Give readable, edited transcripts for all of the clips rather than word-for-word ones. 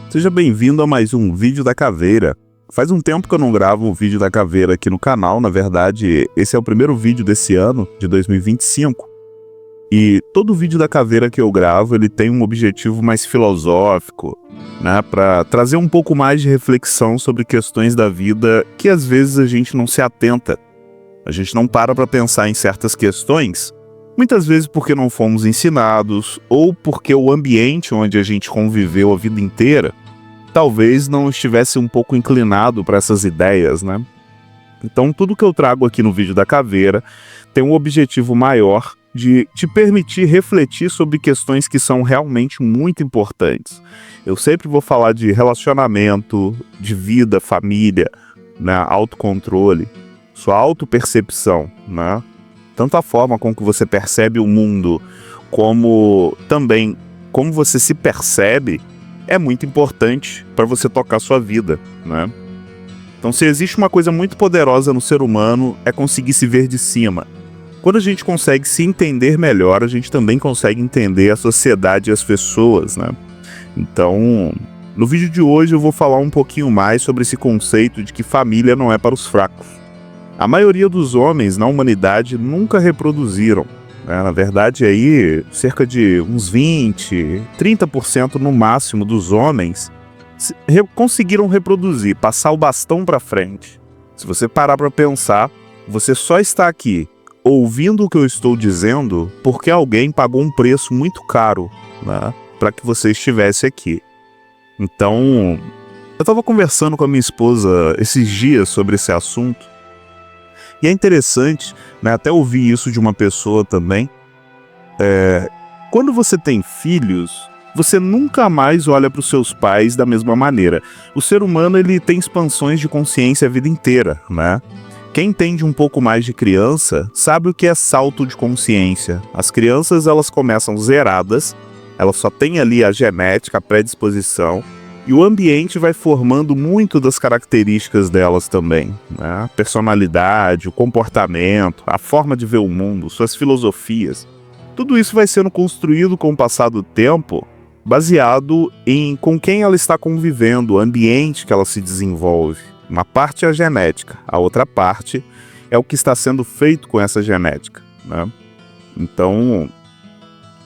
Seja bem-vindo a mais um Vídeo da Caveira. Faz um tempo que eu não gravo o Vídeo da Caveira aqui no canal, na verdade, esse é o primeiro vídeo desse ano, de 2025. E todo vídeo da Caveira que eu gravo, ele tem um objetivo mais filosófico, né, para trazer um pouco mais de reflexão sobre questões da vida que às vezes a gente não se atenta. A gente não para pensar em certas questões, muitas vezes porque não fomos ensinados, ou porque o ambiente onde a gente conviveu a vida inteira talvez não estivesse um pouco inclinado para essas ideias, né? Então tudo que eu trago aqui no Vídeo da Caveira tem um objetivo maior de te permitir refletir sobre questões que são realmente muito importantes. Eu sempre vou falar de relacionamento, de vida, família, né, autocontrole, sua autopercepção, né? Tanto a forma com que você percebe o mundo, como também como você se percebe, é muito importante para você tocar sua vida, né? Então, se existe uma coisa muito poderosa no ser humano, é conseguir se ver de cima. Quando a gente consegue se entender melhor, a gente também consegue entender a sociedade e as pessoas, né? Então, no vídeo de hoje eu vou falar um pouquinho mais sobre esse conceito de que família não é para os fracos. A maioria dos homens na humanidade nunca reproduziram, né? Na verdade, aí, cerca de uns 20, 30% no máximo dos homens conseguiram reproduzir, passar o bastão para frente. Se você parar para pensar, você só está aqui ouvindo o que eu estou dizendo porque alguém pagou um preço muito caro, né, para que você estivesse aqui. Então, eu estava conversando com a minha esposa esses dias sobre esse assunto, e é interessante, né, até ouvir isso de uma pessoa também. Quando você tem filhos, você nunca mais olha para os seus pais da mesma maneira. O ser humano, ele tem expansões de consciência a vida inteira, né? Quem entende um pouco mais de criança sabe o que é salto de consciência. As crianças, elas começam zeradas, elas só têm ali a genética, a predisposição, e o ambiente vai formando muito das características delas também, né? A personalidade, o comportamento, a forma de ver o mundo, suas filosofias. Tudo isso vai sendo construído com o passar do tempo, baseado em com quem ela está convivendo, o ambiente que ela se desenvolve. Uma parte é a genética, a outra parte é o que está sendo feito com essa genética, né? Então,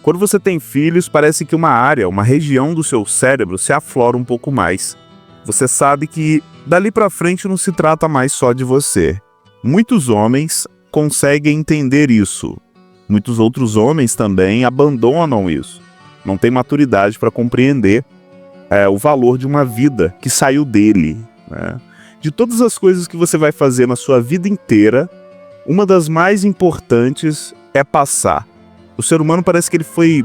quando você tem filhos, parece que uma área, uma região do seu cérebro se aflora um pouco mais. Você sabe que dali para frente não se trata mais só de você. Muitos homens conseguem entender isso. Muitos outros homens também abandonam isso. Não tem maturidade para compreender o valor de uma vida que saiu dele, né? De todas as coisas que você vai fazer na sua vida inteira, uma das mais importantes é passar. O ser humano parece que ele foi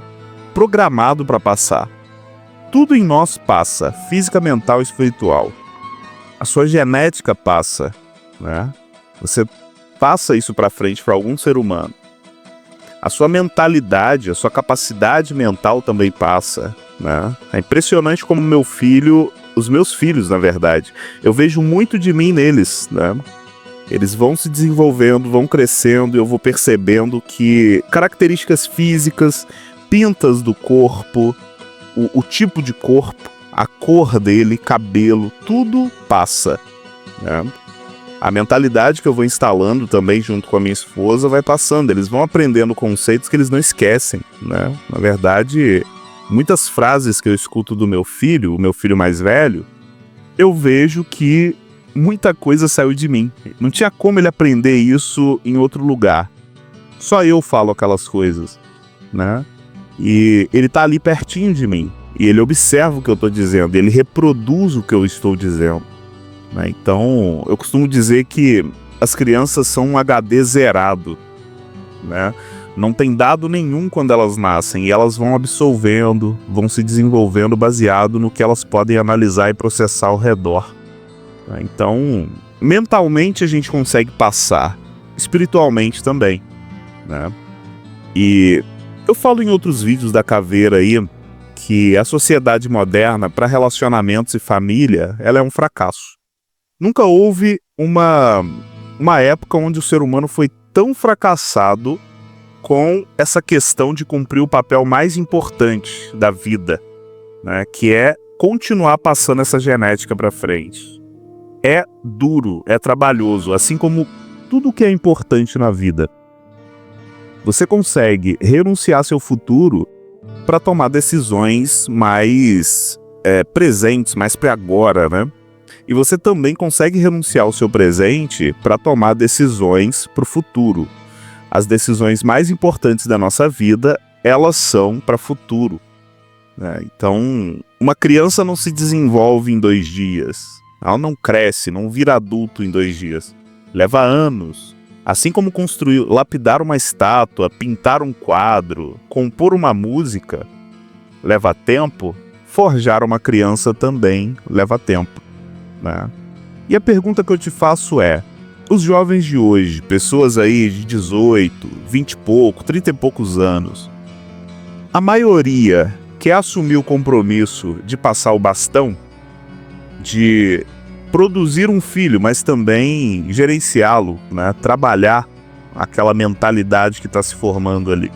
programado para passar. Tudo em nós passa, física, mental e espiritual. A sua genética passa, né? Você passa isso para frente para algum ser humano. A sua mentalidade, a sua capacidade mental também passa, né? É impressionante como os meus filhos, na verdade, eu vejo muito de mim neles, né? Eles vão se desenvolvendo, vão crescendo, e eu vou percebendo que características físicas, pintas do corpo, o tipo de corpo, a cor dele, cabelo, tudo passa, né? A mentalidade que eu vou instalando também junto com a minha esposa vai passando. Eles vão aprendendo conceitos que eles não esquecem, né? Na verdade, muitas frases que eu escuto do meu filho, o meu filho mais velho, eu vejo que muita coisa saiu de mim. Não tinha como ele aprender isso em outro lugar. Só eu falo aquelas coisas, né? E ele tá ali pertinho de mim. E ele observa o que eu tô dizendo. Ele reproduz o que eu estou dizendo, né? Então, eu costumo dizer que as crianças são um HD zerado, né? Não tem dado nenhum quando elas nascem. E elas vão absorvendo, vão se desenvolvendo baseado no que elas podem analisar e processar ao redor. Então, mentalmente a gente consegue passar, espiritualmente também, né? E eu falo em outros vídeos da Caveira aí que a sociedade moderna para relacionamentos e família, ela é um fracasso. Nunca houve uma época onde o ser humano foi tão fracassado com essa questão de cumprir o papel mais importante da vida, né? Que é continuar passando essa genética para frente. É duro, é trabalhoso, assim como tudo que é importante na vida. Você consegue renunciar seu futuro para tomar decisões mais presentes, mais para agora, né? E você também consegue renunciar ao seu presente para tomar decisões para o futuro. As decisões mais importantes da nossa vida, elas são para o futuro, né? Então, uma criança não se desenvolve em 2 dias. Ela não cresce, não vira adulto em 2 dias. Leva anos. Assim como construir, lapidar uma estátua, pintar um quadro, compor uma música, leva tempo, forjar uma criança também leva tempo, né? E a pergunta que eu te faço é, os jovens de hoje, pessoas aí de 18, 20 e pouco, 30 e poucos anos, a maioria quer assumir o compromisso de passar o bastão, de produzir um filho, mas também gerenciá-lo, né? Trabalhar aquela mentalidade que está se formando ali.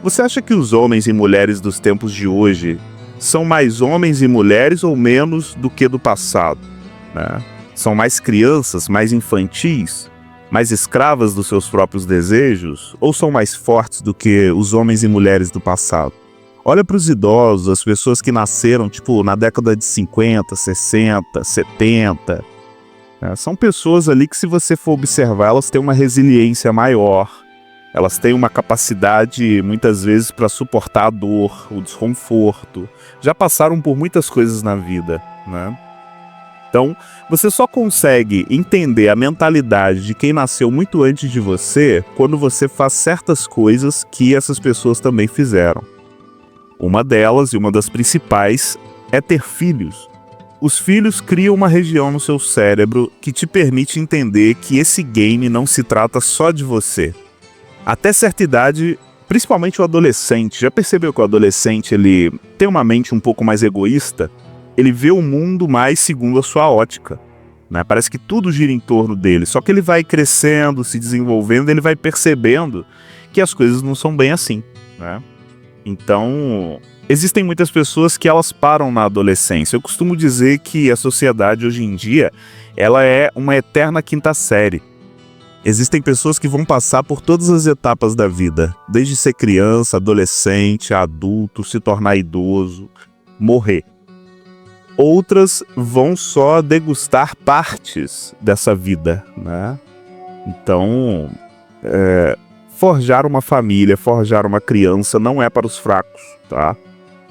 Você acha que os homens e mulheres dos tempos de hoje são mais homens e mulheres ou menos do que do passado, né? São mais crianças, mais infantis, mais escravas dos seus próprios desejos, ou são mais fortes do que os homens e mulheres do passado? Olha para os idosos, as pessoas que nasceram na década de 50, 60, 70. São pessoas ali que, se você for observar, elas têm uma resiliência maior. Elas têm uma capacidade, muitas vezes, para suportar a dor, o desconforto. Já passaram por muitas coisas na vida, né? Então, você só consegue entender a mentalidade de quem nasceu muito antes de você quando você faz certas coisas que essas pessoas também fizeram. Uma delas, e uma das principais, é ter filhos. Os filhos criam uma região no seu cérebro que te permite entender que esse game não se trata só de você. Até certa idade, principalmente o adolescente, já percebeu que o adolescente ele tem uma mente um pouco mais egoísta? Ele vê o mundo mais segundo a sua ótica, né? Parece que tudo gira em torno dele, só que ele vai crescendo, se desenvolvendo, ele vai percebendo que as coisas não são bem assim, né? Então, existem muitas pessoas que elas param na adolescência. Eu costumo dizer que a sociedade hoje em dia, ela é uma eterna quinta série. Existem pessoas que vão passar por todas as etapas da vida, desde ser criança, adolescente, adulto, se tornar idoso, morrer. Outras vão só degustar partes dessa vida, né? Então, forjar uma família, forjar uma criança não é para os fracos, tá?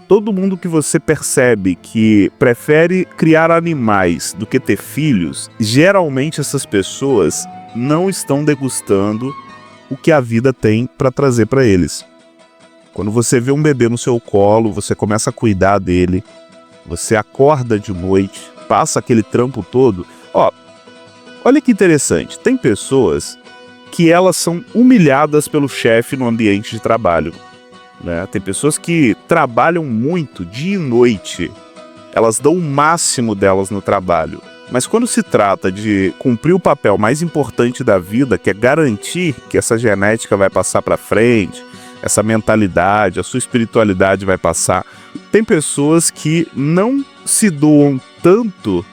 Todo mundo que você percebe que prefere criar animais do que ter filhos, geralmente essas pessoas não estão degustando o que a vida tem para trazer para eles. Quando você vê um bebê no seu colo, você começa a cuidar dele, você acorda de noite, passa aquele trampo todo. Olha que interessante, tem pessoas que elas são humilhadas pelo chefe no ambiente de trabalho, né? Tem pessoas que trabalham muito dia e noite, elas dão o máximo delas no trabalho, mas quando se trata de cumprir o papel mais importante da vida, que é garantir que essa genética vai passar para frente, essa mentalidade, a sua espiritualidade vai passar, tem pessoas que não se doam tanto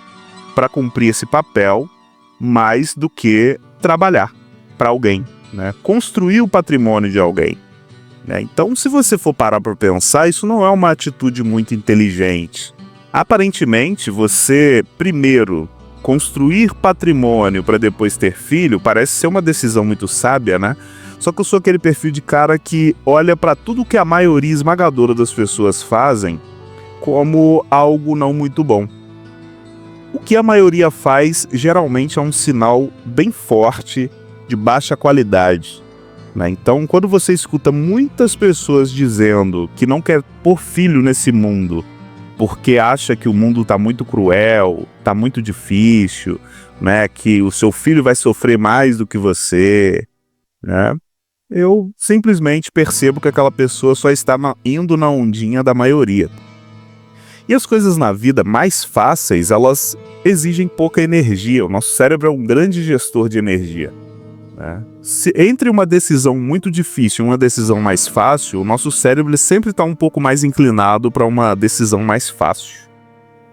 para cumprir esse papel mais do que trabalhar para alguém, né? Construir o patrimônio de alguém, né? Então, se você for parar para pensar, isso não é uma atitude muito inteligente. Aparentemente, você primeiro construir patrimônio para depois ter filho parece ser uma decisão muito sábia, né? Só que eu sou aquele perfil de cara que olha para tudo que a maioria esmagadora das pessoas fazem como algo não muito bom. O que a maioria faz geralmente é um sinal bem forte de baixa qualidade, né? Então, quando você escuta muitas pessoas dizendo que não quer pôr filho nesse mundo porque acha que o mundo está muito cruel, está muito difícil, né? Que o seu filho vai sofrer mais do que você, né? Eu simplesmente percebo que aquela pessoa só está indo na ondinha da maioria. E as coisas na vida mais fáceis, elas exigem pouca energia. O nosso cérebro é um grande gestor de energia, né? Entre uma decisão muito difícil e uma decisão mais fácil, o nosso cérebro sempre está um pouco mais inclinado para uma decisão mais fácil.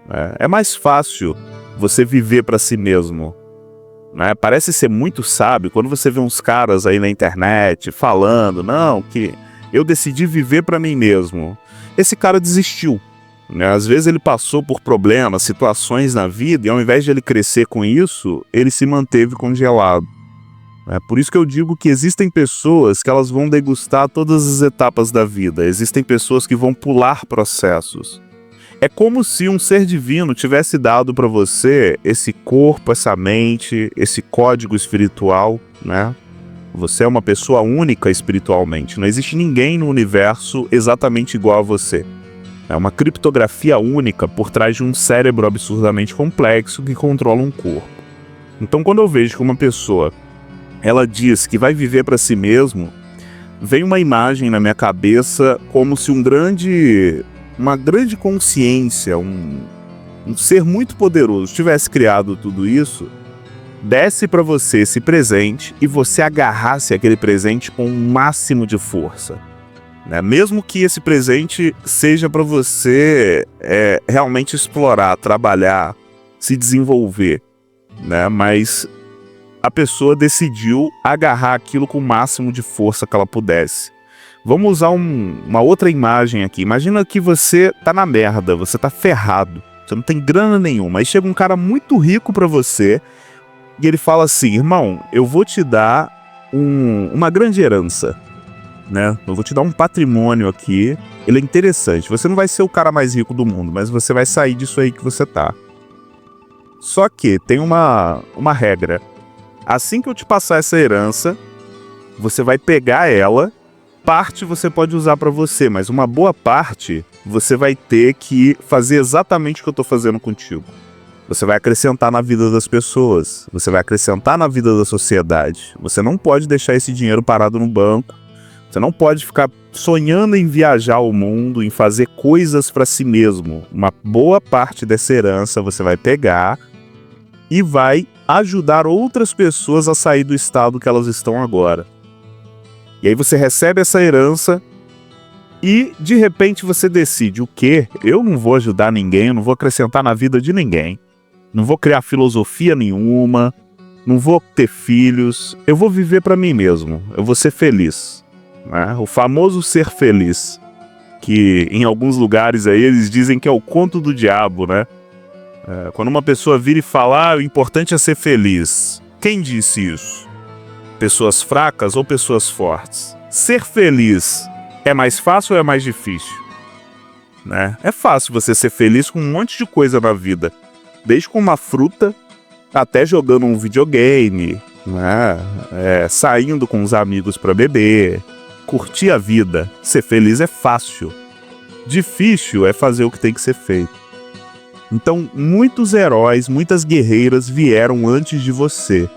né? É mais fácil você viver para si mesmo, né? Parece ser muito sábio quando você vê uns caras aí na internet falando, não, que eu decidi viver para mim mesmo. Esse cara desistiu, né? Às vezes ele passou por problemas, situações na vida, e ao invés de ele crescer com isso, ele se manteve congelado. É por isso que eu digo que existem pessoas que elas vão degustar todas as etapas da vida. Existem pessoas que vão pular processos. É como se um ser divino tivesse dado para você esse corpo, essa mente, esse código espiritual, né? Você é uma pessoa única espiritualmente. Não existe ninguém no universo exatamente igual a você. É uma criptografia única por trás de um cérebro absurdamente complexo que controla um corpo. Então, quando eu vejo que uma pessoa ela diz que vai viver para si mesmo, vem uma imagem na minha cabeça como se uma grande consciência, um ser muito poderoso tivesse criado tudo isso, desse para você esse presente e você agarrasse aquele presente com o máximo de força, né? Mesmo que esse presente seja para você realmente explorar, trabalhar, se desenvolver, né? Mas a pessoa decidiu agarrar aquilo com o máximo de força que ela pudesse. Vamos usar uma outra imagem aqui. Imagina que você tá na merda, você tá ferrado, você não tem grana nenhuma. Aí chega um cara muito rico pra você e ele fala assim, irmão, eu vou te dar uma grande herança, né? Eu vou te dar um patrimônio aqui. Ele é interessante. Você não vai ser o cara mais rico do mundo, mas você vai sair disso aí que você tá. Só que tem uma regra. Assim que eu te passar essa herança, você vai pegar ela, parte você pode usar para você, mas uma boa parte você vai ter que fazer exatamente o que eu tô fazendo contigo. Você vai acrescentar na vida das pessoas, você vai acrescentar na vida da sociedade. Você não pode deixar esse dinheiro parado no banco, você não pode ficar sonhando em viajar o mundo, em fazer coisas para si mesmo. Uma boa parte dessa herança você vai pegar e vai ajudar outras pessoas a sair do estado que elas estão agora. E aí você recebe essa herança e de repente você decide o quê? Eu não vou ajudar ninguém, eu não vou acrescentar na vida de ninguém, não vou criar filosofia nenhuma, não vou ter filhos, eu vou viver para mim mesmo, eu vou ser feliz, né? O famoso ser feliz, que em alguns lugares aí eles dizem que é o conto do diabo, né? Quando uma pessoa vira e fala, o importante é ser feliz. Quem disse isso? Pessoas fracas ou pessoas fortes? Ser feliz é mais fácil ou é mais difícil? Né? É fácil você ser feliz com um monte de coisa na vida. Desde com uma fruta, até jogando um videogame, né? Saindo com os amigos para beber, curtir a vida. Ser feliz é fácil. Difícil é fazer o que tem que ser feito. Então, muitos heróis, muitas guerreiras vieram antes de você.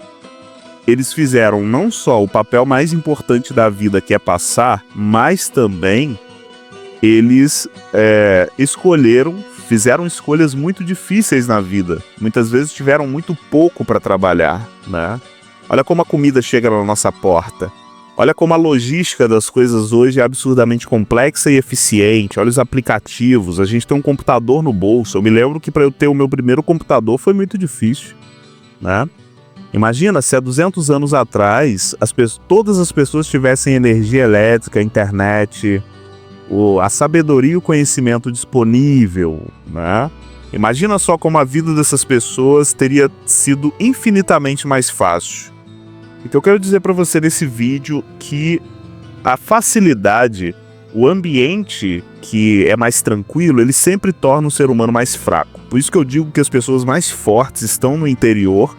Eles fizeram não só o papel mais importante da vida, que é passar, mas também eles fizeram escolhas muito difíceis na vida. Muitas vezes tiveram muito pouco para trabalhar, né? Olha como a comida chega na nossa porta. Olha como a logística das coisas hoje é absurdamente complexa e eficiente. Olha os aplicativos, a gente tem um computador no bolso. Eu me lembro que para eu ter o meu primeiro computador foi muito difícil, né? Imagina se há 200 anos atrás todas as pessoas tivessem energia elétrica, internet, a sabedoria e o conhecimento disponível, né? Imagina só como a vida dessas pessoas teria sido infinitamente mais fácil. Então eu quero dizer para você nesse vídeo que a facilidade, o ambiente que é mais tranquilo, ele sempre torna o ser humano mais fraco. Por isso que eu digo que as pessoas mais fortes estão no interior,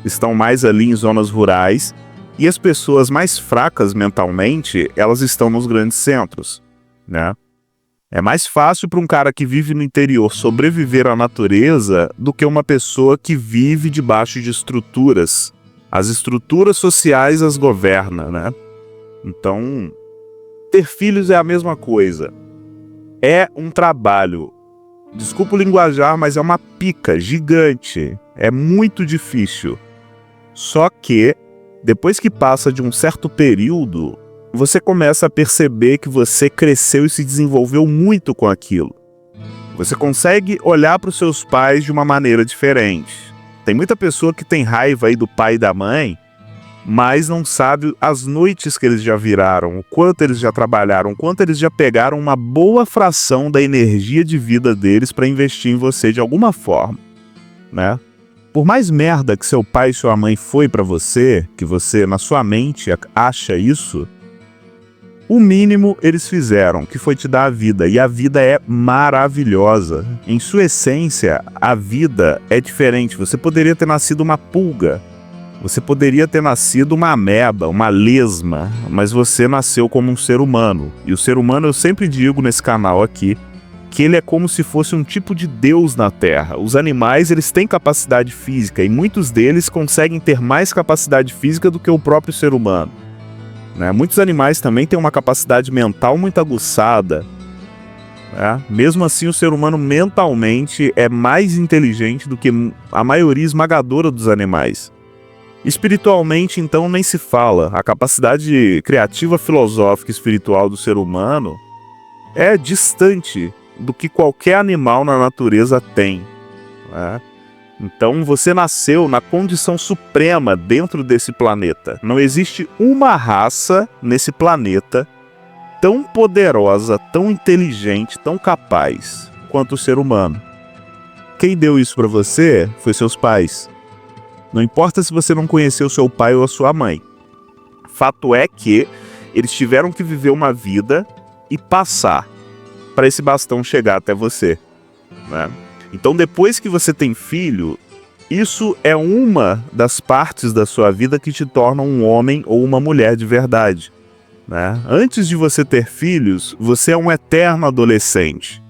estão mais ali em zonas rurais, e as pessoas mais fracas mentalmente, elas estão nos grandes centros, né? É mais fácil para um cara que vive no interior sobreviver à natureza do que uma pessoa que vive debaixo de estruturas. As estruturas sociais as governam, né? Então, ter filhos é a mesma coisa. É um trabalho. Desculpa o linguajar, mas é uma pica gigante. É muito difícil. Só que, depois que passa de um certo período, você começa a perceber que você cresceu e se desenvolveu muito com aquilo. Você consegue olhar para os seus pais de uma maneira diferente. Tem muita pessoa que tem raiva aí do pai e da mãe, mas não sabe as noites que eles já viraram, o quanto eles já trabalharam, o quanto eles já pegaram uma boa fração da energia de vida deles para investir em você de alguma forma, né? Por mais merda que seu pai e sua mãe foi para você, que você na sua mente acha isso, o mínimo eles fizeram, que foi te dar a vida, e a vida é maravilhosa. Em sua essência, a vida é diferente. Você poderia ter nascido uma pulga, você poderia ter nascido uma ameba, uma lesma, mas você nasceu como um ser humano. E o ser humano, eu sempre digo nesse canal aqui, que ele é como se fosse um tipo de Deus na Terra. Os animais, eles têm capacidade física, e muitos deles conseguem ter mais capacidade física do que o próprio ser humano. Né? Muitos animais também têm uma capacidade mental muito aguçada. Né? Mesmo assim, o ser humano mentalmente é mais inteligente do que a maioria esmagadora dos animais. Espiritualmente, então, nem se fala. A capacidade criativa, filosófica e espiritual do ser humano é distante do que qualquer animal na natureza tem. Né? Então você nasceu na condição suprema dentro desse planeta. Não existe uma raça nesse planeta tão poderosa, tão inteligente, tão capaz quanto o ser humano. Quem deu isso para você foi seus pais. Não importa se você não conheceu seu pai ou a sua mãe. Fato é que eles tiveram que viver uma vida e passar para esse bastão chegar até você. Né? Então, depois que você tem filho, isso é uma das partes da sua vida que te torna um homem ou uma mulher de verdade. Né? Antes de você ter filhos, você é um eterno adolescente.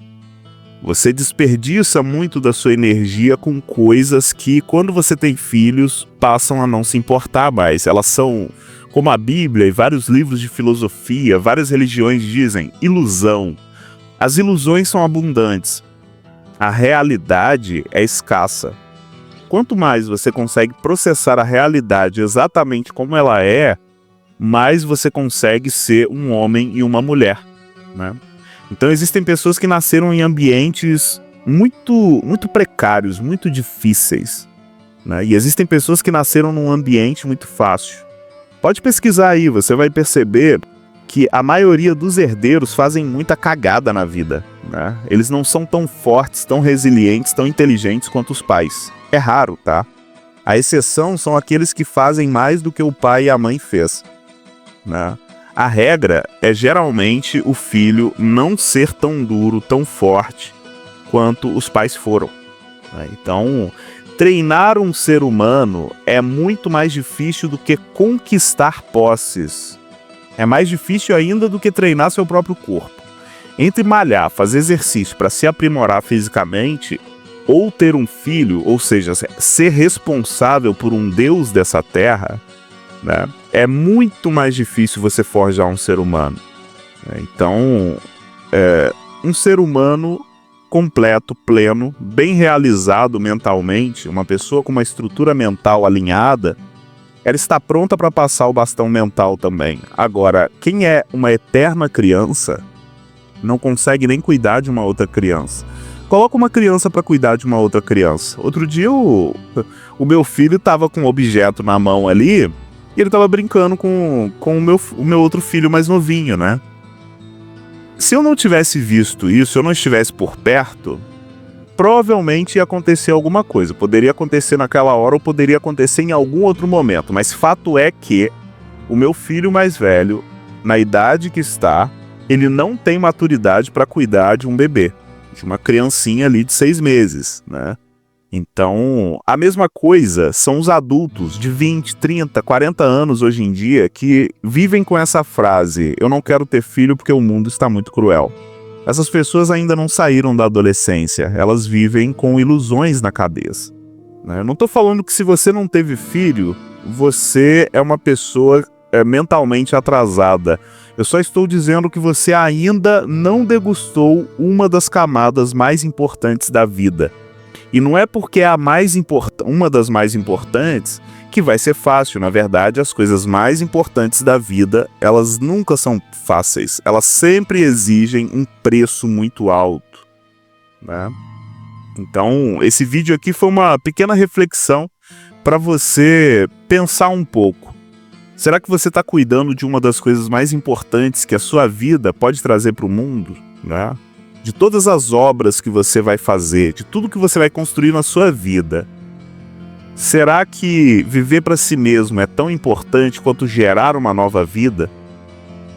Você desperdiça muito da sua energia com coisas que, quando você tem filhos, passam a não se importar mais. Elas são, como a Bíblia e vários livros de filosofia, várias religiões dizem, ilusão. As ilusões são abundantes. A realidade é escassa. Quanto mais você consegue processar a realidade exatamente como ela é, mais você consegue ser um homem e uma mulher. Né? Então existem pessoas que nasceram em ambientes muito precários, muito difíceis. Né? E existem pessoas que nasceram num ambiente muito fácil. Pode pesquisar aí, você vai perceber que a maioria dos herdeiros fazem muita cagada na vida. Né? Eles não são tão fortes, tão resilientes, tão inteligentes quanto os pais. É raro, tá? A exceção são aqueles que fazem mais do que o pai e a mãe fez. Né? A regra é geralmente o filho não ser tão duro, tão forte quanto os pais foram. Né? Então, treinar um ser humano é muito mais difícil do que conquistar posses. É mais difícil ainda do que treinar seu próprio corpo. Entre malhar, fazer exercício para se aprimorar fisicamente, ou ter um filho, ou seja, ser responsável por um Deus dessa terra, né, é muito mais difícil você forjar um ser humano. Então, um ser humano completo, pleno, bem realizado mentalmente, uma pessoa com uma estrutura mental alinhada, ela está pronta para passar o bastão mental também. Agora, quem é uma eterna criança não consegue nem cuidar de uma outra criança. Coloca uma criança para cuidar de uma outra criança. Outro dia o meu filho estava com um objeto na mão ali e ele estava brincando com o meu outro filho mais novinho, né? Se eu não tivesse visto isso, se eu não estivesse por perto, provavelmente ia acontecer alguma coisa. Poderia acontecer naquela hora ou poderia acontecer em algum outro momento. Mas fato é que o meu filho mais velho, na idade que está, ele não tem maturidade para cuidar de um bebê, de uma criancinha ali de 6 meses, né? Então, a mesma coisa são os adultos de 20, 30, 40 anos hoje em dia que vivem com essa frase: eu não quero ter filho porque o mundo está muito cruel. Essas pessoas ainda não saíram da adolescência, elas vivem com ilusões na cabeça. Eu não estou falando que se você não teve filho, você é uma pessoa mentalmente atrasada. Eu só estou dizendo que você ainda não degustou uma das camadas mais importantes da vida. E não é porque é uma das mais importantes que vai ser fácil. Na verdade, as coisas mais importantes da vida, elas nunca são fáceis. Elas sempre exigem um preço muito alto. né? Então, esse vídeo aqui foi uma pequena reflexão para você pensar um pouco. Será que você está cuidando de uma das coisas mais importantes que a sua vida pode trazer para o mundo, né? De todas as obras que você vai fazer, de tudo que você vai construir na sua vida. Será que viver para si mesmo é tão importante quanto gerar uma nova vida?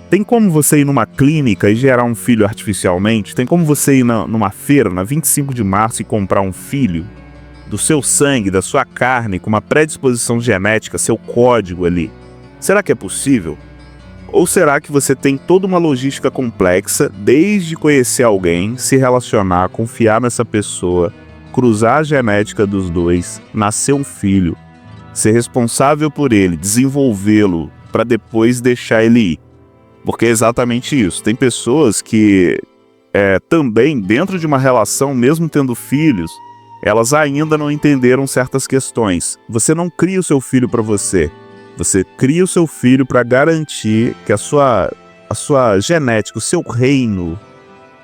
Tem como você ir numa clínica e gerar um filho artificialmente? Tem como você ir numa feira, na 25 de março, e comprar um filho do seu sangue, da sua carne, com uma predisposição genética, seu código ali? Será que é possível? Ou será que você tem toda uma logística complexa, desde conhecer alguém, se relacionar, confiar nessa pessoa, cruzar a genética dos dois, nascer um filho, ser responsável por ele, desenvolvê-lo, para depois deixar ele ir? Porque é exatamente isso. Tem pessoas que também, dentro de uma relação, mesmo tendo filhos, elas ainda não entenderam certas questões. Você não cria o seu filho para você. Você cria o seu filho para garantir que a sua genética, o seu reino,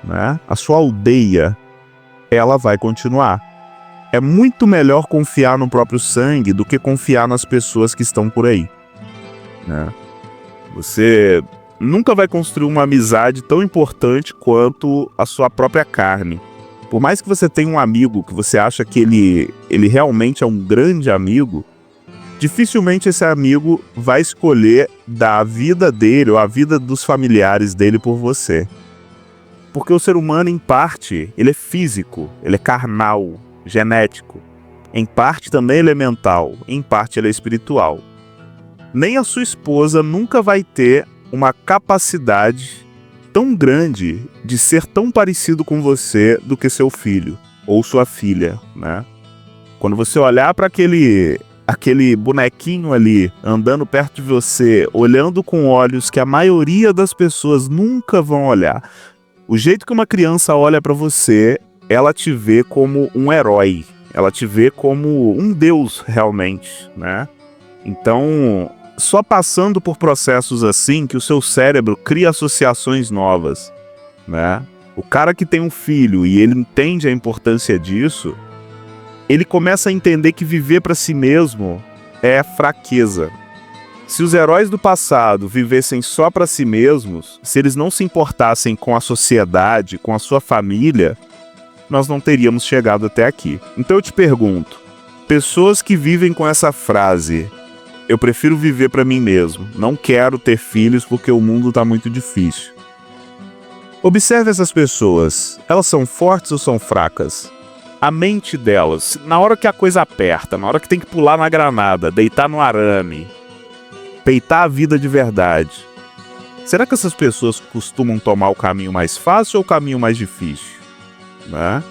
né, a sua aldeia, ela vai continuar. É muito melhor confiar no próprio sangue do que confiar nas pessoas que estão por aí, né? Você nunca vai construir uma amizade tão importante quanto a sua própria carne. Por mais que você tenha um amigo que você acha que ele realmente é um grande amigo, dificilmente esse amigo vai escolher dar a vida dele ou a vida dos familiares dele por você. Porque o ser humano, em parte, ele é físico, ele é carnal, genético. Em parte também ele é mental, em parte ele é espiritual. Nem a sua esposa nunca vai ter uma capacidade tão grande de ser tão parecido com você do que seu filho ou sua filha, né? Quando você olhar para aquele bonequinho ali andando perto de você, olhando com olhos que a maioria das pessoas nunca vão olhar, o jeito que uma criança olha para você, ela te vê como um herói, ela te vê como um deus realmente, né? Então, só passando por processos assim que o seu cérebro cria associações novas, né? O cara que tem um filho e ele entende a importância disso, ele começa a entender que viver para si mesmo é fraqueza. Se os heróis do passado vivessem só para si mesmos, se eles não se importassem com a sociedade, com a sua família, nós não teríamos chegado até aqui. Então eu te pergunto, pessoas que vivem com essa frase: eu prefiro viver para mim mesmo, não quero ter filhos porque o mundo está muito difícil. Observe essas pessoas, elas são fortes ou são fracas? A mente delas, na hora que a coisa aperta, na hora que tem que pular na granada, deitar no arame, peitar a vida de verdade, será que essas pessoas costumam tomar o caminho mais fácil ou o caminho mais difícil? Né?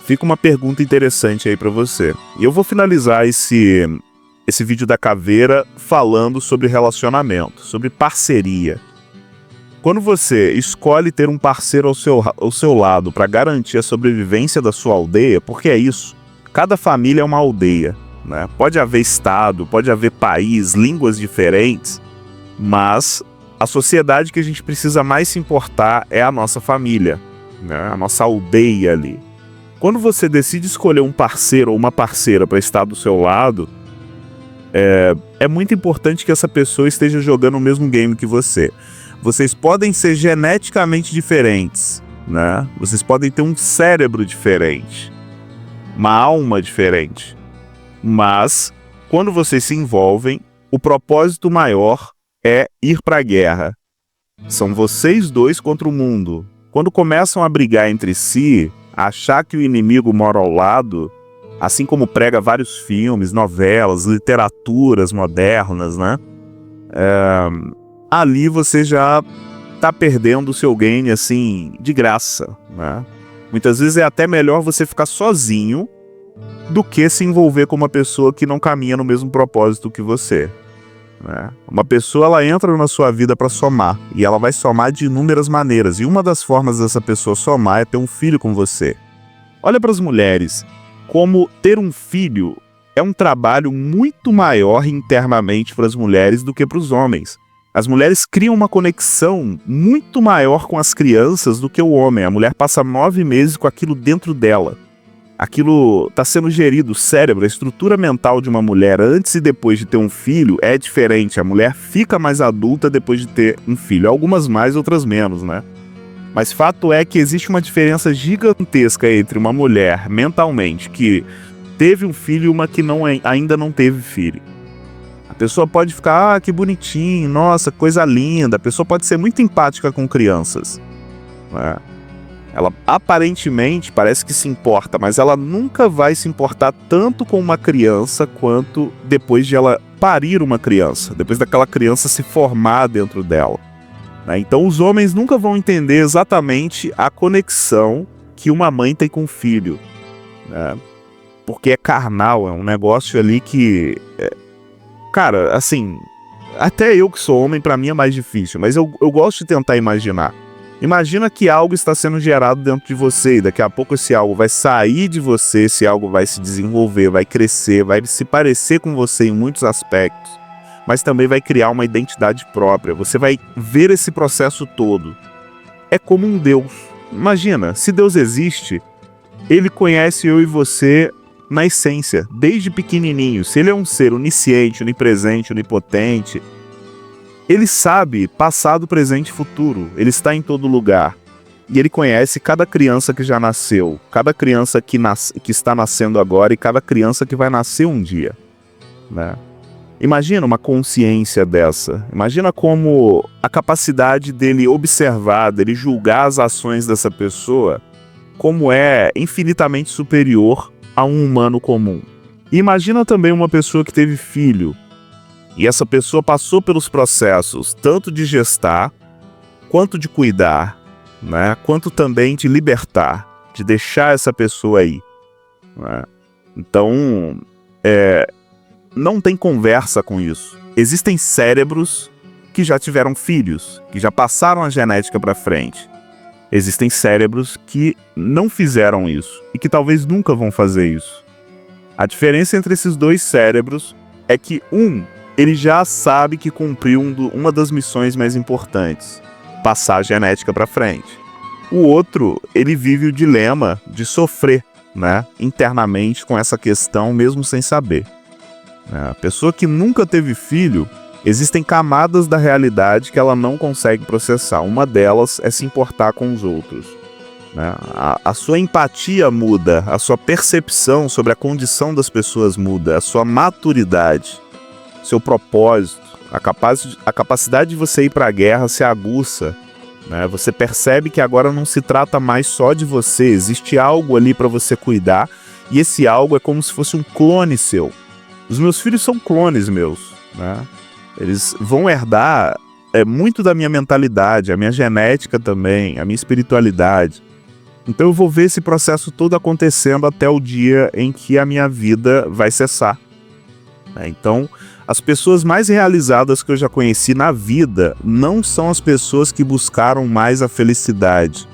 Fica uma pergunta interessante aí para você. E eu vou finalizar esse vídeo da caveira falando sobre relacionamento, sobre parceria. Quando você escolhe ter um parceiro ao seu lado para garantir a sobrevivência da sua aldeia, porque é isso, cada família é uma aldeia, né? Pode haver estado, pode haver país, línguas diferentes, mas a sociedade que a gente precisa mais se importar é a nossa família, né? A nossa aldeia ali. Quando você decide escolher um parceiro ou uma parceira para estar do seu lado, é muito importante que essa pessoa esteja jogando o mesmo game que você. Vocês podem ser geneticamente diferentes, né? Vocês podem ter um cérebro diferente, uma alma diferente. Mas, quando vocês se envolvem, o propósito maior é ir para a guerra. São vocês dois contra o mundo. Quando começam a brigar entre si, a achar que o inimigo mora ao lado, assim como prega vários filmes, novelas, literaturas modernas, né? Ali você já tá perdendo o seu game, assim, de graça, né? Muitas vezes é até melhor você ficar sozinho do que se envolver com uma pessoa que não caminha no mesmo propósito que você, né? Uma pessoa, ela entra na sua vida para somar, e ela vai somar de inúmeras maneiras, e uma das formas dessa pessoa somar é ter um filho com você. Olha para as mulheres, como ter um filho é um trabalho muito maior internamente para as mulheres do que para os homens. As mulheres criam uma conexão muito maior com as crianças do que o homem. A mulher passa 9 meses com aquilo dentro dela. Aquilo está sendo gerido, o cérebro, a estrutura mental de uma mulher antes e depois de ter um filho é diferente. A mulher fica mais adulta depois de ter um filho. Algumas mais, outras menos, né? Mas fato é que existe uma diferença gigantesca entre uma mulher mentalmente que teve um filho e uma que ainda não teve filho. A pessoa pode ficar, que bonitinho, nossa, coisa linda. A pessoa pode ser muito empática com crianças, né? Ela aparentemente parece que se importa, mas ela nunca vai se importar tanto com uma criança quanto depois de ela parir uma criança, depois daquela criança se formar dentro dela, né? Então os homens nunca vão entender exatamente a conexão que uma mãe tem com o filho, né? Porque é carnal, é um negócio ali que... Cara, assim, até eu que sou homem, pra mim é mais difícil, mas eu gosto de tentar imaginar. Imagina que algo está sendo gerado dentro de você e daqui a pouco esse algo vai sair de você, esse algo vai se desenvolver, vai crescer, vai se parecer com você em muitos aspectos, mas também vai criar uma identidade própria. Você vai ver esse processo todo. É como um Deus. Imagina, se Deus existe, Ele conhece eu e você na essência, desde pequenininho. Se Ele é um ser onisciente, onipresente, onipotente, Ele sabe passado, presente e futuro. Ele está em todo lugar. E Ele conhece cada criança que já nasceu, cada criança que está nascendo agora e cada criança que vai nascer um dia, né? Imagina uma consciência dessa. Imagina como a capacidade dele observar, dele julgar as ações dessa pessoa, como é infinitamente superior a um humano comum. E imagina também uma pessoa que teve filho. E essa pessoa passou pelos processos tanto de gestar, quanto de cuidar, né? Quanto também de libertar, de deixar essa pessoa aí, né? Então, não tem conversa com isso. Existem cérebros que já tiveram filhos, que já passaram a genética para frente. Existem cérebros que não fizeram isso e que talvez nunca vão fazer isso. A diferença entre esses dois cérebros é que ele já sabe que cumpriu uma das missões mais importantes, passar a genética para frente. O outro, ele vive o dilema de sofrer, né, internamente com essa questão, mesmo sem saber. A pessoa que nunca teve filho, existem camadas da realidade que ela não consegue processar. Uma delas é se importar com os outros, né? A sua empatia muda, a sua percepção sobre a condição das pessoas muda, a sua maturidade, seu propósito, a capacidade de você ir para a guerra se aguça, né? Você percebe que agora não se trata mais só de você, existe algo ali para você cuidar, e esse algo é como se fosse um clone seu. Os meus filhos são clones meus, né? Eles vão herdar muito da minha mentalidade, a minha genética também, a minha espiritualidade. Então eu vou ver esse processo todo acontecendo até o dia em que a minha vida vai cessar, né? Então, as pessoas mais realizadas que eu já conheci na vida não são as pessoas que buscaram mais a felicidade,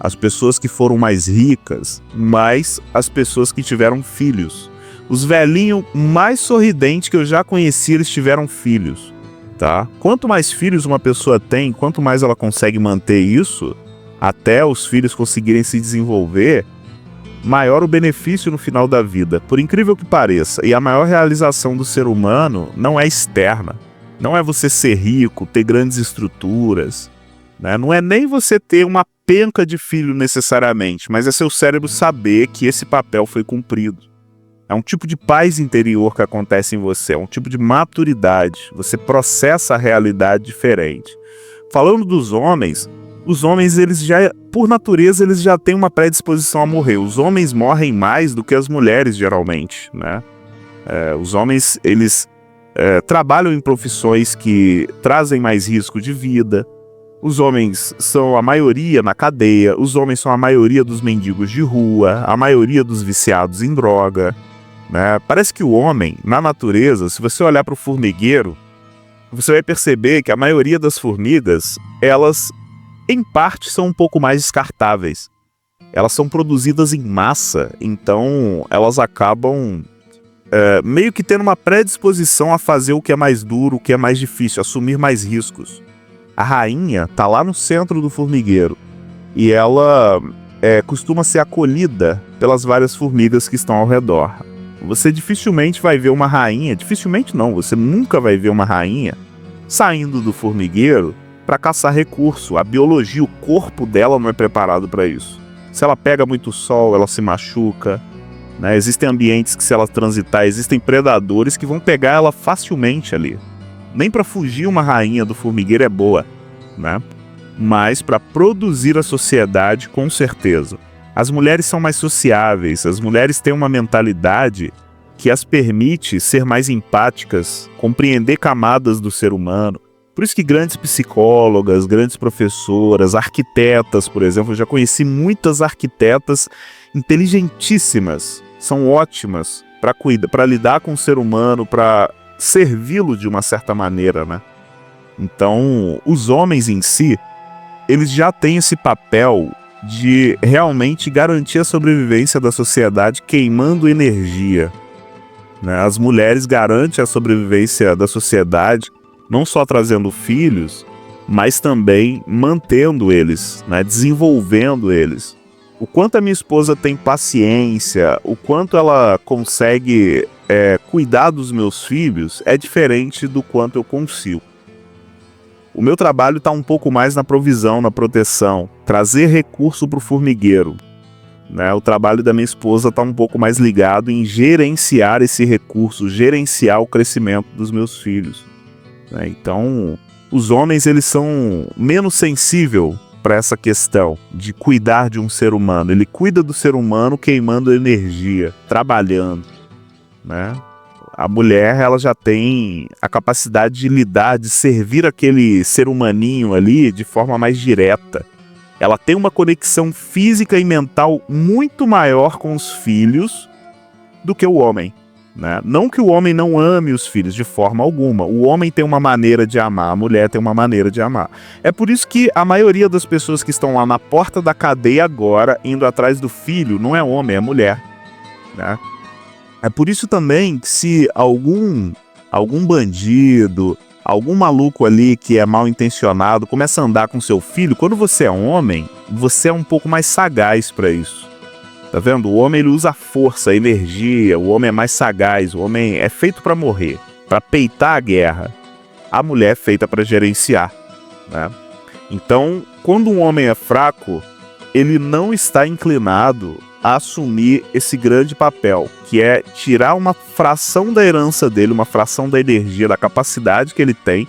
as pessoas que foram mais ricas, mas as pessoas que tiveram filhos. Os velhinhos mais sorridentes que eu já conheci, eles tiveram filhos, tá? Quanto mais filhos uma pessoa tem, quanto mais ela consegue manter isso, até os filhos conseguirem se desenvolver, maior o benefício no final da vida, por incrível que pareça. E a maior realização do ser humano não é externa. Não é você ser rico, ter grandes estruturas, né? Não é nem você ter uma penca de filho necessariamente, mas é seu cérebro saber que esse papel foi cumprido. É um tipo de paz interior que acontece em você, é um tipo de maturidade. Você processa a realidade diferente. Falando dos homens, os homens, eles já, por natureza, eles já têm uma predisposição a morrer. Os homens morrem mais do que as mulheres, geralmente, né? Os homens, eles trabalham em profissões que trazem mais risco de vida. Os homens são a maioria na cadeia, os homens são a maioria dos mendigos de rua, a maioria dos viciados em droga, né? Parece que o homem, na natureza, se você olhar para o formigueiro, você vai perceber que a maioria das formigas, elas, em parte, são um pouco mais descartáveis. Elas são produzidas em massa, então elas acabam meio que tendo uma predisposição a fazer o que é mais duro, o que é mais difícil, assumir mais riscos. A rainha tá lá no centro do formigueiro e ela costuma ser acolhida pelas várias formigas que estão ao redor. Você dificilmente vai ver uma rainha, dificilmente não, você nunca vai ver uma rainha saindo do formigueiro para caçar recurso. A biologia, o corpo dela não é preparado para isso. Se ela pega muito sol, ela se machuca, né? Existem ambientes que, se ela transitar, existem predadores que vão pegar ela facilmente ali. Nem para fugir uma rainha do formigueiro é boa, né? Mas para produzir a sociedade, com certeza. As mulheres são mais sociáveis, as mulheres têm uma mentalidade que as permite ser mais empáticas, compreender camadas do ser humano. Por isso que grandes psicólogas, grandes professoras, arquitetas, por exemplo, eu já conheci muitas arquitetas inteligentíssimas, são ótimas para lidar com o ser humano, para servi-lo de uma certa maneira, né? Então, os homens em si, eles já têm esse papel de realmente garantir a sobrevivência da sociedade queimando energia, né? As mulheres garantem a sobrevivência da sociedade não só trazendo filhos, mas também mantendo eles, né? Desenvolvendo eles. O quanto a minha esposa tem paciência, o quanto ela consegue cuidar dos meus filhos é diferente do quanto eu consigo. O meu trabalho está um pouco mais na provisão, na proteção, trazer recurso para o formigueiro, né? O trabalho da minha esposa está um pouco mais ligado em gerenciar esse recurso, gerenciar o crescimento dos meus filhos, né? Então, os homens, eles são menos sensíveis para essa questão de cuidar de um ser humano. Ele cuida do ser humano queimando energia, trabalhando, né? A mulher, ela já tem a capacidade de lidar, de servir aquele ser humaninho ali de forma mais direta. Ela tem uma conexão física e mental muito maior com os filhos do que o homem, né? Não que o homem não ame os filhos de forma alguma. O homem tem uma maneira de amar, a mulher tem uma maneira de amar. É por isso que a maioria das pessoas que estão lá na porta da cadeia agora, indo atrás do filho, não é homem, é mulher, né? É por isso também que, se algum bandido, algum maluco ali que é mal intencionado começa a andar com seu filho, quando você é homem, você é um pouco mais sagaz para isso. Tá vendo? O homem, ele usa a força, a energia, o homem é mais sagaz, o homem é feito para morrer, para peitar a guerra. A mulher é feita para gerenciar, né? Então, quando um homem é fraco, ele não está inclinado a assumir esse grande papel, que é tirar uma fração da herança dele, uma fração da energia, da capacidade que ele tem,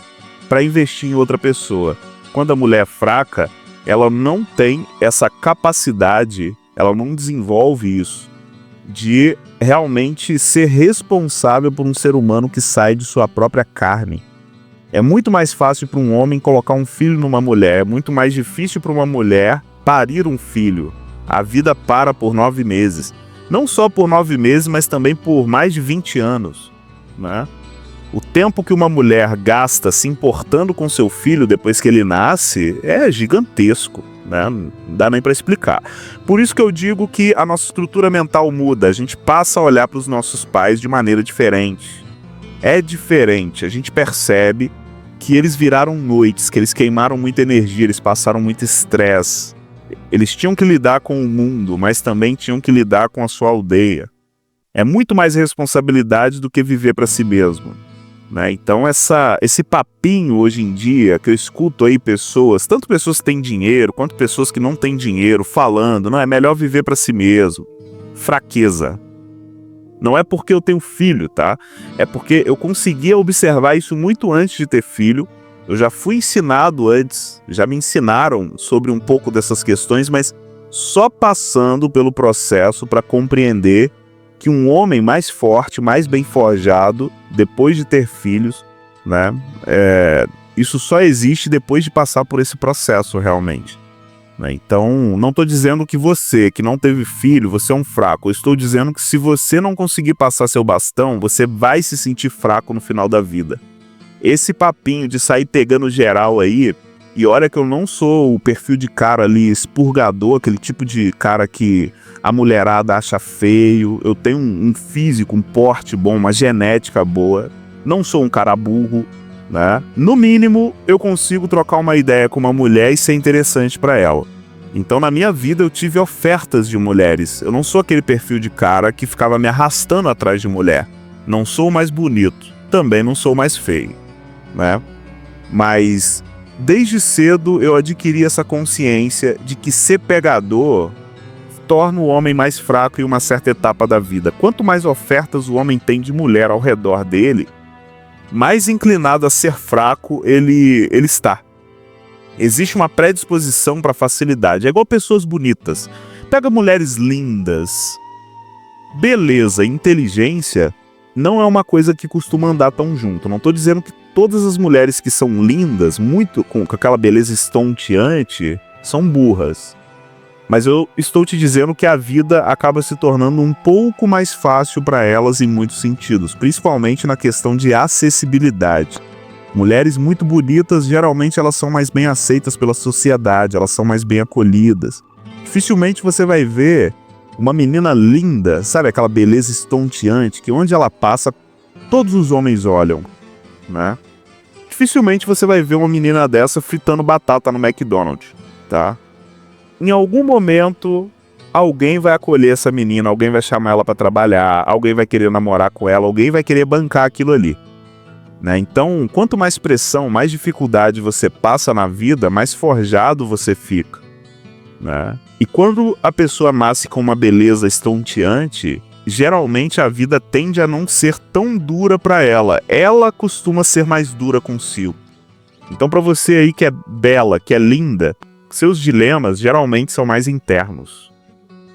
para investir em outra pessoa. Quando a mulher é fraca, ela não tem essa capacidade, ela não desenvolve isso, de realmente ser responsável por um ser humano que sai de sua própria carne. É muito mais fácil para um homem colocar um filho numa mulher, é muito mais difícil para uma mulher parir um filho. A vida para por 9 meses. Não só por 9 meses, mas também por mais de 20 anos, né? O tempo que uma mulher gasta se importando com seu filho depois que ele nasce é gigantesco, né? Não dá nem para explicar. Por isso que eu digo que a nossa estrutura mental muda. A gente passa a olhar para os nossos pais de maneira diferente. É diferente. A gente percebe que eles viraram noites, que eles queimaram muita energia, eles passaram muito estresse. Eles tinham que lidar com o mundo, mas também tinham que lidar com a sua aldeia. É muito mais responsabilidade do que viver para si mesmo, né? Então esse papinho hoje em dia que eu escuto aí pessoas, tanto pessoas que têm dinheiro quanto pessoas que não têm dinheiro, falando, não, é melhor viver para si mesmo. Fraqueza. Não é porque eu tenho filho, tá? É porque eu conseguia observar isso muito antes de ter filho. Eu já fui ensinado antes, já me ensinaram sobre um pouco dessas questões, mas só passando pelo processo para compreender que um homem mais forte, mais bem forjado, depois de ter filhos, né? Isso só existe depois de passar por esse processo realmente, né? Então, não estou dizendo que você, que não teve filho, você é um fraco. Eu estou dizendo que, se você não conseguir passar seu bastão, você vai se sentir fraco no final da vida. Esse papinho de sair pegando geral aí E olha que eu não sou o perfil de cara ali expurgador, aquele tipo de cara que a mulherada acha feio. Eu tenho um físico, um porte bom, uma genética boa. Não sou um cara burro, né? No mínimo, eu consigo trocar uma ideia com uma mulher e ser interessante pra ela. Então, na minha vida, eu tive ofertas de mulheres. Eu não sou aquele perfil de cara que ficava me arrastando atrás de mulher. Não sou o mais bonito, também não sou o mais feio, né? Mas desde cedo eu adquiri essa consciência de que ser pegador torna o homem mais fraco em uma certa etapa da vida. Quanto mais ofertas o homem tem de mulher ao redor dele, mais inclinado a ser fraco ele está. Existe uma predisposição para facilidade. É igual pessoas bonitas. Pega mulheres lindas. Beleza e inteligência não é uma coisa que costuma andar tão junto. Não estou dizendo que todas as mulheres que são lindas, muito com aquela beleza estonteante, são burras. Mas eu estou te dizendo que a vida acaba se tornando um pouco mais fácil para elas em muitos sentidos, principalmente na questão de acessibilidade. Mulheres muito bonitas, geralmente elas são mais bem aceitas pela sociedade, elas são mais bem acolhidas. Dificilmente você vai ver uma menina linda, sabe, aquela beleza estonteante, que onde ela passa, todos os homens olham, né? Dificilmente você vai ver uma menina dessa fritando batata no McDonald's, tá? Em algum momento, alguém vai acolher essa menina, alguém vai chamar ela pra trabalhar, alguém vai querer namorar com ela, alguém vai querer bancar aquilo ali, né? Então, quanto mais pressão, mais dificuldade você passa na vida, mais forjado você fica, né? E quando a pessoa nasce com uma beleza estonteante, geralmente a vida tende a não ser tão dura para ela. Ela costuma ser mais dura consigo. Então, para você aí que é bela, que é linda, seus dilemas geralmente são mais internos,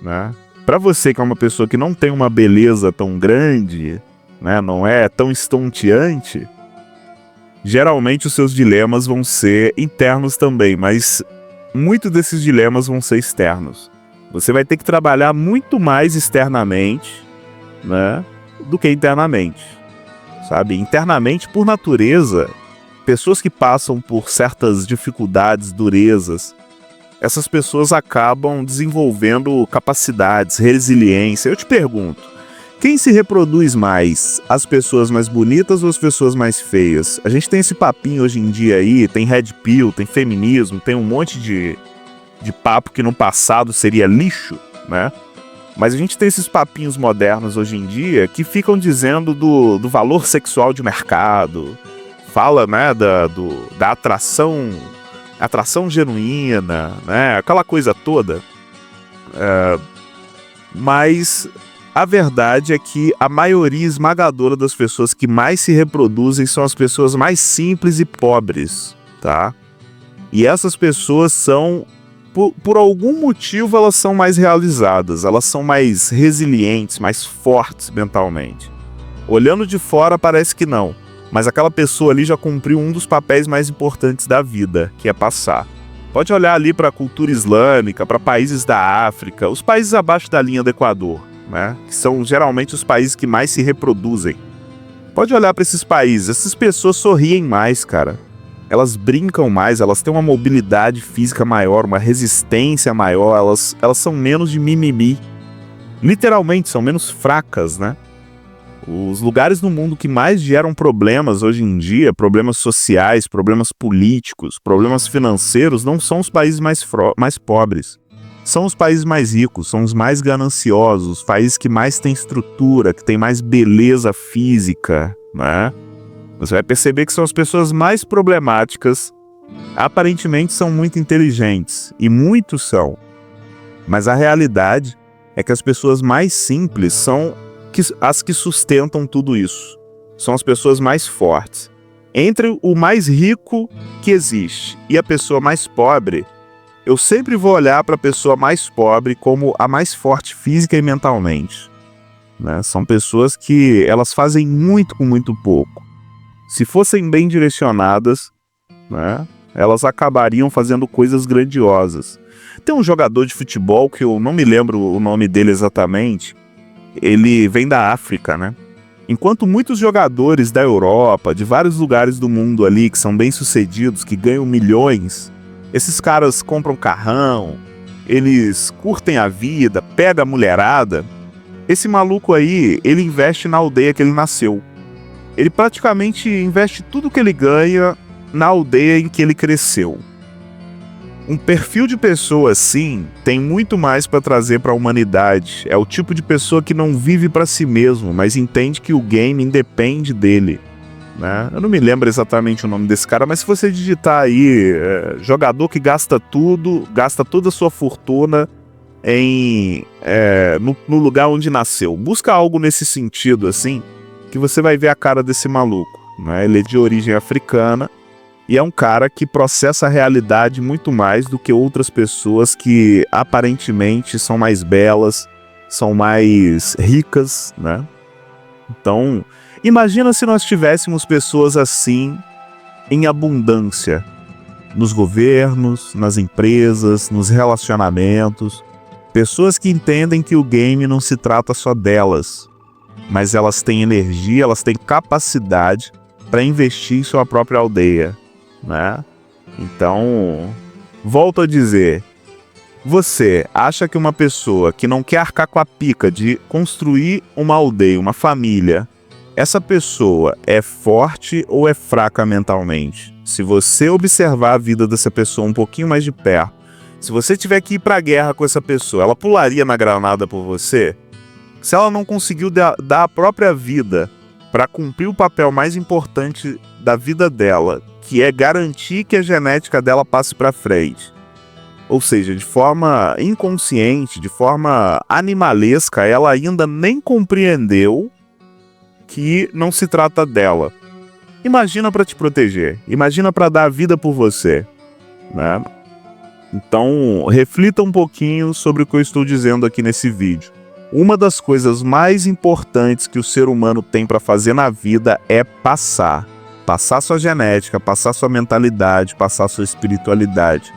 né? Para você que é uma pessoa que não tem uma beleza tão grande, né, não é tão estonteante, geralmente os seus dilemas vão ser internos também, mas muitos desses dilemas vão ser externos. Você vai ter que trabalhar muito mais externamente, né, do que internamente, sabe? Internamente, por natureza, pessoas que passam por certas dificuldades, durezas, essas pessoas acabam desenvolvendo capacidades, resiliência. Eu te pergunto, quem se reproduz mais? As pessoas mais bonitas ou as pessoas mais feias? A gente tem esse papinho hoje em dia aí, tem red pill, tem feminismo, tem um monte de papo que no passado seria lixo, né? Mas a gente tem esses papinhos modernos hoje em dia que ficam dizendo do valor sexual de mercado, fala, né, da atração genuína, né, aquela coisa toda. Mas a verdade é que a maioria esmagadora das pessoas que mais se reproduzem são as pessoas mais simples e pobres, tá? E essas pessoas são, por algum motivo, elas são mais realizadas, elas são mais resilientes, mais fortes mentalmente. Olhando de fora parece que não, mas aquela pessoa ali já cumpriu um dos papéis mais importantes da vida, que é passar. Pode olhar ali para a cultura islâmica, para países da África, os países abaixo da linha do Equador, né? Que são geralmente os países que mais se reproduzem. Pode olhar para esses países, essas pessoas sorriem mais, cara. Elas brincam mais, elas têm uma mobilidade física maior, uma resistência maior, elas são menos de mimimi. Literalmente, são menos fracas, né? Os lugares no mundo que mais geram problemas hoje em dia, problemas sociais, problemas políticos, problemas financeiros, não são os países mais pobres. São os países mais ricos, são os mais gananciosos, os países que mais têm estrutura, que têm mais beleza física, né? Você vai perceber que são as pessoas mais problemáticas, aparentemente são muito inteligentes, e muitos são. Mas a realidade é que as pessoas mais simples são as que sustentam tudo isso. São as pessoas mais fortes. Entre o mais rico que existe e a pessoa mais pobre, eu sempre vou olhar para a pessoa mais pobre como a mais forte física e mentalmente, né? São pessoas que elas fazem muito com muito pouco. Se fossem bem direcionadas, né, elas acabariam fazendo coisas grandiosas. Tem um jogador de futebol que eu não me lembro o nome dele exatamente. Ele vem da África, né? Enquanto muitos jogadores da Europa, de vários lugares do mundo ali, que são bem-sucedidos, que ganham milhões, esses caras compram carrão, eles curtem a vida, pegam a mulherada, esse maluco aí, ele investe na aldeia que ele nasceu. Ele praticamente investe tudo que ele ganha na aldeia em que ele cresceu. Um perfil de pessoa assim tem muito mais para trazer para a humanidade. É o tipo de pessoa que não vive para si mesmo, mas entende que o game independe dele, né? Eu não me lembro exatamente o nome desse cara, mas se você digitar aí, jogador que gasta tudo, gasta toda a sua fortuna no lugar onde nasceu. Busca algo nesse sentido, assim, que você vai ver a cara desse maluco, né? Ele é de origem africana e é um cara que processa a realidade muito mais do que outras pessoas que aparentemente são mais belas, são mais ricas, né? Então, imagina se nós tivéssemos pessoas assim em abundância nos governos, nas empresas, nos relacionamentos. Pessoas que entendem que o game não se trata só delas, mas elas têm energia, elas têm capacidade para investir em sua própria aldeia, né? Então, volto a dizer, você acha que uma pessoa que não quer arcar com a pica de construir uma aldeia, uma família, essa pessoa é forte ou é fraca mentalmente? Se você observar a vida dessa pessoa um pouquinho mais de perto, se você tiver que ir pra guerra com essa pessoa, ela pularia na granada por você? Se ela não conseguiu dar a própria vida para cumprir o papel mais importante da vida dela, que é garantir que a genética dela passe para frente, ou seja, de forma inconsciente, de forma animalesca, ela ainda nem compreendeu que não se trata dela. Imagina para te proteger, imagina para dar a vida por você, né? Então, reflita um pouquinho sobre o que eu estou dizendo aqui nesse vídeo. Uma das coisas mais importantes que o ser humano tem para fazer na vida é passar sua genética, passar sua mentalidade, passar sua espiritualidade.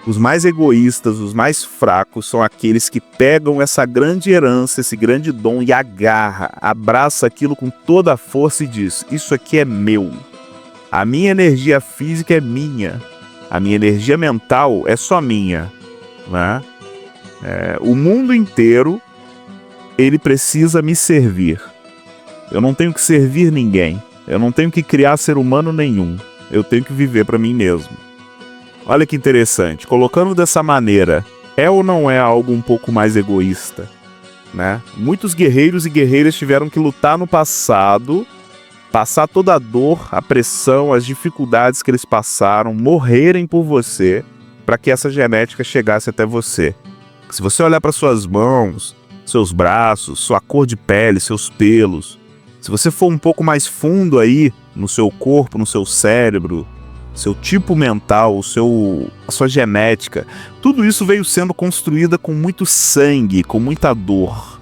Os mais egoístas, os mais fracos são aqueles que pegam essa grande herança, esse grande dom e abraça aquilo com toda a força e diz: isso aqui é meu. A minha energia física é minha. A minha energia mental é só minha, né? O mundo inteiro, ele precisa me servir. Eu não tenho que servir ninguém. Eu não tenho que criar ser humano nenhum. Eu tenho que viver para mim mesmo. Olha que interessante. Colocando dessa maneira, é ou não é algo um pouco mais egoísta, né? Muitos guerreiros e guerreiras tiveram que lutar no passado, passar toda a dor, a pressão, as dificuldades que eles passaram, morrerem por você, para que essa genética chegasse até você. Se você olhar para suas mãos, seus braços, sua cor de pele, seus pelos, se você for um pouco mais fundo aí no seu corpo, no seu cérebro, seu tipo mental, a sua genética, tudo isso veio sendo construída com muito sangue, com muita dor.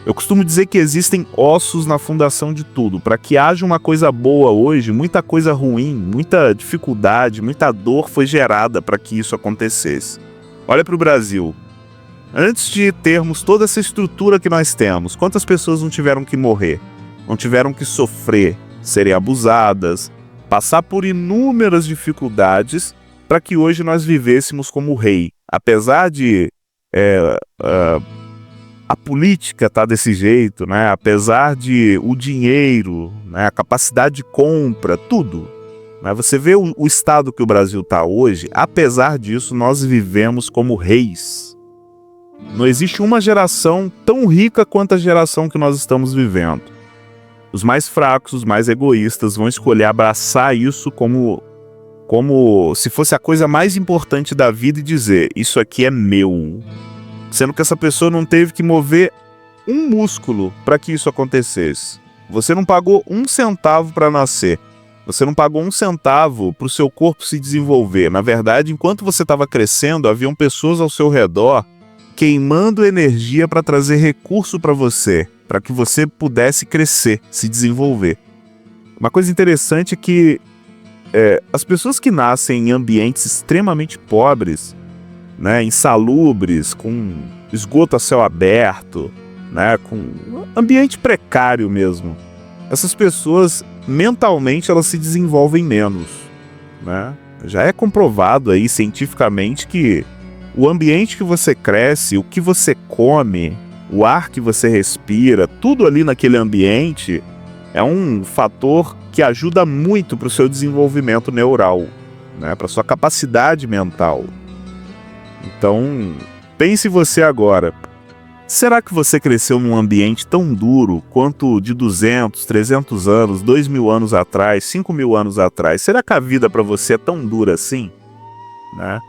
Eu costumo dizer que existem ossos na fundação de tudo. Para que haja uma coisa boa hoje, muita coisa ruim, muita dificuldade, muita dor foi gerada para que isso acontecesse. Olha para o Brasil. Antes de termos toda essa estrutura que nós temos, quantas pessoas não tiveram que morrer? Não tiveram que sofrer, serem abusadas, passar por inúmeras dificuldades para que hoje nós vivêssemos como rei. Apesar de a política estar desse jeito, né? Apesar de o dinheiro, né? A capacidade de compra, tudo, né? Você vê o estado que o Brasil está hoje, apesar disso, nós vivemos como reis. Não existe uma geração tão rica quanto a geração que nós estamos vivendo. Os mais fracos, os mais egoístas vão escolher abraçar isso como se fosse a coisa mais importante da vida e dizer: isso aqui é meu. Sendo que essa pessoa não teve que mover um músculo para que isso acontecesse. Você não pagou 1 centavo para nascer. Você não pagou 1 centavo para o seu corpo se desenvolver. Na verdade, enquanto você estava crescendo, haviam pessoas ao seu redor queimando energia para trazer recurso para você, para que você pudesse crescer, se desenvolver. Uma coisa interessante é que as pessoas que nascem em ambientes extremamente pobres, né, insalubres, com esgoto a céu aberto, né, com ambiente precário mesmo, essas pessoas, mentalmente, elas se desenvolvem menos, né? Já é comprovado aí cientificamente que o ambiente que você cresce, o que você come, o ar que você respira, tudo ali naquele ambiente é um fator que ajuda muito para o seu desenvolvimento neural, né? Para sua capacidade mental. Então, pense você agora. Será que você cresceu num ambiente tão duro quanto de 200, 300 anos, 2.000 anos atrás, 5.000 anos atrás? Será que a vida para você é tão dura assim? Né?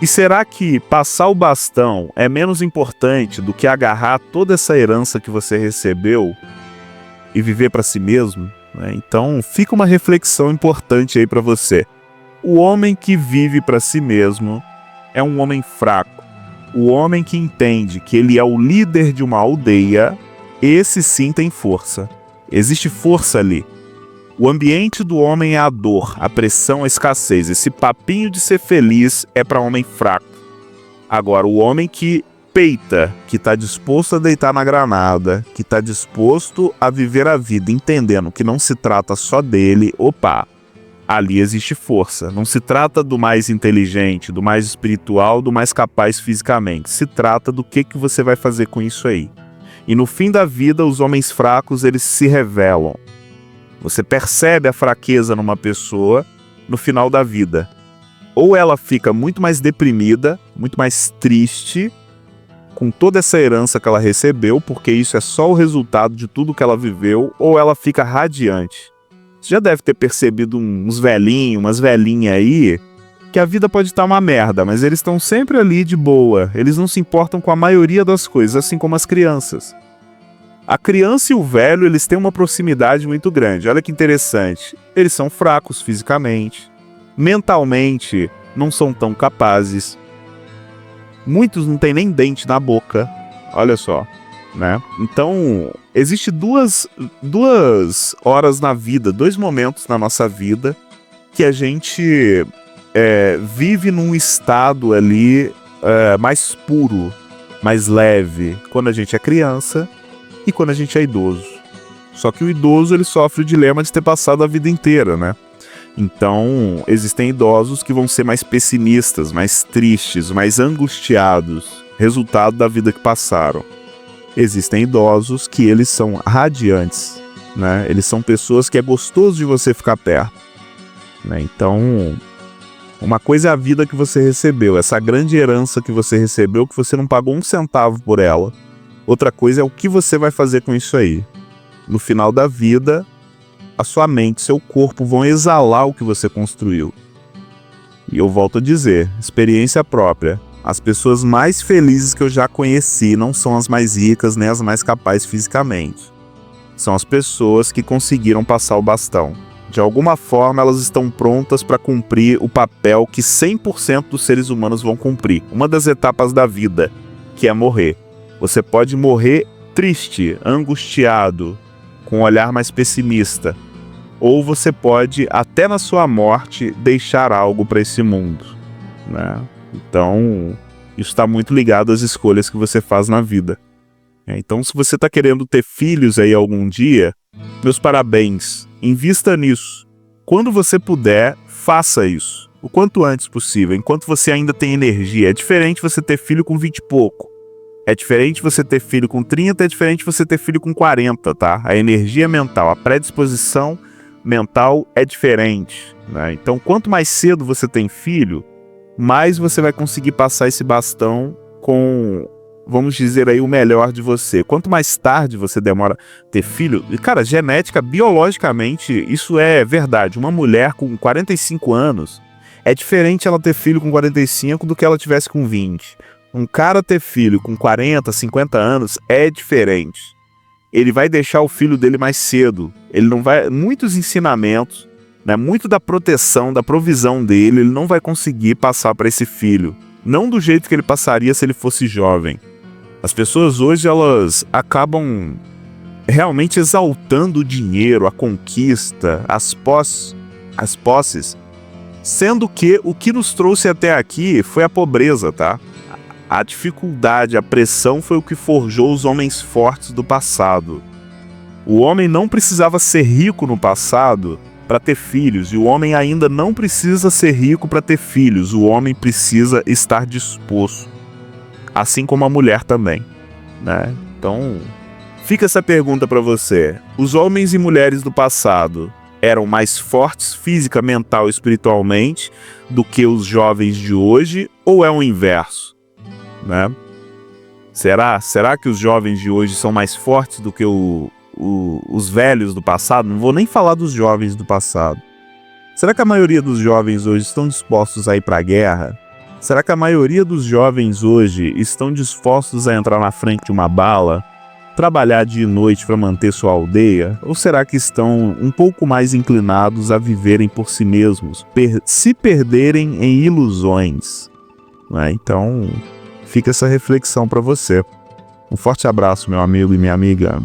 E será que passar o bastão é menos importante do que agarrar toda essa herança que você recebeu e viver para si mesmo? Né? Então, fica uma reflexão importante aí para você. O homem que vive para si mesmo é um homem fraco. O homem que entende que ele é o líder de uma aldeia, esse sim tem força. Existe força ali. O ambiente do homem é a dor, a pressão, a escassez. Esse papinho de ser feliz é para homem fraco. Agora, o homem que peita, que está disposto a deitar na granada, que está disposto a viver a vida entendendo que não se trata só dele, opa, ali existe força. Não se trata do mais inteligente, do mais espiritual, do mais capaz fisicamente. Se trata do que você vai fazer com isso aí. E no fim da vida, os homens fracos, eles se revelam. Você percebe a fraqueza numa pessoa no final da vida. Ou ela fica muito mais deprimida, muito mais triste, com toda essa herança que ela recebeu, porque isso é só o resultado de tudo que ela viveu, ou ela fica radiante. Você já deve ter percebido uns velhinhos, umas velhinhas aí, que a vida pode estar uma merda, mas eles estão sempre ali de boa. Eles não se importam com a maioria das coisas, assim como as crianças. A criança e o velho, eles têm uma proximidade muito grande. Olha que interessante. Eles são fracos fisicamente. Mentalmente, não são tão capazes. Muitos não têm nem dente na boca. Olha só. Né? Então, existe duas horas na vida, 2 momentos na nossa vida que a gente vive num estado ali mais puro, mais leve, quando a gente é criança e quando a gente é idoso. Só que o idoso, ele sofre o dilema de ter passado a vida inteira, né? Então, existem idosos que vão ser mais pessimistas, mais tristes, mais angustiados, resultado da vida que passaram. Existem idosos que eles são radiantes, né? Eles são pessoas que é gostoso de você ficar perto, né? Então, uma coisa é a vida que você recebeu, essa grande herança que você recebeu, que você não pagou 1 centavo por ela. Outra coisa é o que você vai fazer com isso aí. No final da vida, a sua mente, seu corpo vão exalar o que você construiu. E eu volto a dizer, experiência própria. As pessoas mais felizes que eu já conheci não são as mais ricas nem as mais capazes fisicamente. São as pessoas que conseguiram passar o bastão. De alguma forma, elas estão prontas para cumprir o papel que 100% dos seres humanos vão cumprir. Uma das etapas da vida, que é morrer. Você pode morrer triste, angustiado, com um olhar mais pessimista. Ou você pode, até na sua morte, deixar algo para esse mundo, né? Então, isso está muito ligado às escolhas que você faz na vida. Então, se você está querendo ter filhos aí algum dia, meus parabéns, invista nisso. Quando você puder, faça isso. O quanto antes possível, enquanto você ainda tem energia. É diferente você ter filho com 20 e pouco. É diferente você ter filho com 30, é diferente você ter filho com 40, tá? A energia mental, a predisposição mental é diferente, né? Então, quanto mais cedo você tem filho, mais você vai conseguir passar esse bastão com, vamos dizer aí, o melhor de você. Quanto mais tarde você demora a ter filho, cara, genética, biologicamente, isso é verdade. Uma mulher com 45 anos, é diferente ela ter filho com 45 do que ela tivesse com 20. Um cara ter filho com 40, 50 anos é diferente. Ele vai deixar o filho dele mais cedo. Ele não vai... Muitos ensinamentos, né, muito da proteção, da provisão dele, ele não vai conseguir passar para esse filho. Não do jeito que ele passaria se ele fosse jovem. As pessoas hoje, elas acabam realmente exaltando o dinheiro, a conquista, as posses, sendo que o que nos trouxe até aqui foi a pobreza, tá? A dificuldade, a pressão foi o que forjou os homens fortes do passado. O homem não precisava ser rico no passado para ter filhos, e o homem ainda não precisa ser rico para ter filhos. O homem precisa estar disposto, assim como a mulher também, né? Então, fica essa pergunta para você. Os homens e mulheres do passado eram mais fortes física, mental e espiritualmente do que os jovens de hoje, ou é o inverso, né? Será que os jovens de hoje são mais fortes do que os velhos do passado? Não vou nem falar dos jovens do passado. Será que a maioria dos jovens hoje estão dispostos a ir para a guerra? Será que a maioria dos jovens hoje estão dispostos a entrar na frente de uma bala, trabalhar dia e noite para manter sua aldeia? Ou será que estão um pouco mais inclinados a viverem por si mesmos, se perderem em ilusões, né? Então, fica essa reflexão para você. Um forte abraço, meu amigo e minha amiga.